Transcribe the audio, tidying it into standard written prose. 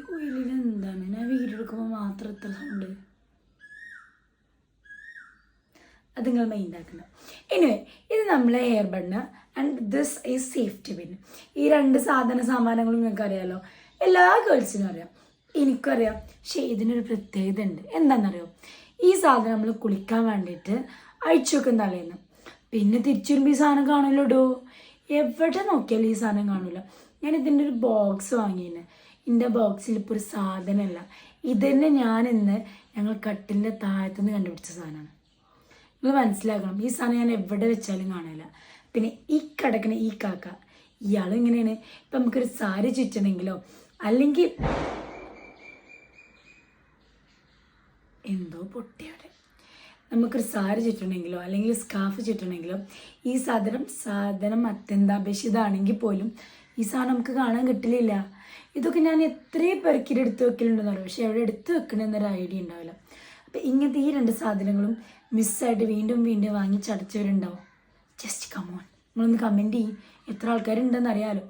കുയിലിന് എന്താണ് ഞാൻ വീഡിയോ എടുക്കുമ്പോൾ മാത്രം ഇത്ര സൗണ്ട്? അത് നിങ്ങൾ മൈൻഡ് ആക്കണം. എനിവേ, ഇത് നമ്മളെ hair bun and this is safety pin. ഈ രണ്ട് സാമാനങ്ങളും നിങ്ങൾക്ക് അറിയാമല്ലോ, എല്ലാ ഗേൾസിനും അറിയാം, എനിക്കറിയാം. പക്ഷേ ഇതിനൊരു പ്രത്യേകത ഉണ്ട്. എന്താണെന്നറിയോ? ഈ സാധനം നമ്മൾ കുളിക്കാൻ വേണ്ടിയിട്ട് അഴിച്ചു വെക്കും തലേന്ന്. പിന്നെ തിരിച്ചു വരുമ്പോൾ ഈ സാധനം കാണുമല്ലോ. എവിടെ നോക്കിയാലും ഈ സാധനം കാണില്ല. ഞാൻ ഇതിൻ്റെ ഒരു ബോക്സ് വാങ്ങിയിരുന്നു. ഇതിൻ്റെ ബോക്സിൽ ഇപ്പോൾ ഒരു സാധനമല്ല. ഇതന്നെ ഞാനിന്ന് ഞങ്ങൾ കട്ടിലിൻ്റെ താഴത്തുനിന്ന് കണ്ടുപിടിച്ച സാധനമാണ്. നിങ്ങൾ മനസ്സിലാക്കണം, ഈ സാധനം ഞാൻ എവിടെ വെച്ചാലും കാണില്ല. പിന്നെ ഈ കിടക്കണ ഈ കാക്ക, ഇയാളും ഇങ്ങനെയാണ്. ഇപ്പം നമുക്കൊരു സാരി ചുറ്റണമെങ്കിലോ അല്ലെങ്കിൽ എന്തോ പൊട്ടിയുടെ നമുക്കൊരു സാരി ചുറ്റണമെങ്കിലോ അല്ലെങ്കിൽ സ്കാർഫ് ചുറ്റണമെങ്കിലോ ഈ സാധനം അത്യന്താപേക്ഷിതമാണെങ്കിൽ പോലും ഈ സാധനം നമുക്ക് കാണാൻ കിട്ടില്ല. ഇതൊക്കെ ഞാൻ എത്രയും പെറുക്കിയിട്ട് എടുത്ത് വെക്കലുണ്ടെന്ന് പറയും, പക്ഷെ എവിടെ എടുത്ത് വെക്കണമെന്നൊരു ഐഡിയ ഉണ്ടാവില്ല. അപ്പം ഇങ്ങനത്തെ ഈ രണ്ട് സാധനങ്ങളും മിസ്സായിട്ട് വീണ്ടും വീണ്ടും വാങ്ങി ചടച്ചവരുണ്ടാവും. ജസ്റ്റ് കമോൺ, നിങ്ങളൊന്ന് കമൻറ്റ് ചെയ്യും, എത്ര ആൾക്കാരുണ്ടെന്ന് അറിയാമല്ലോ.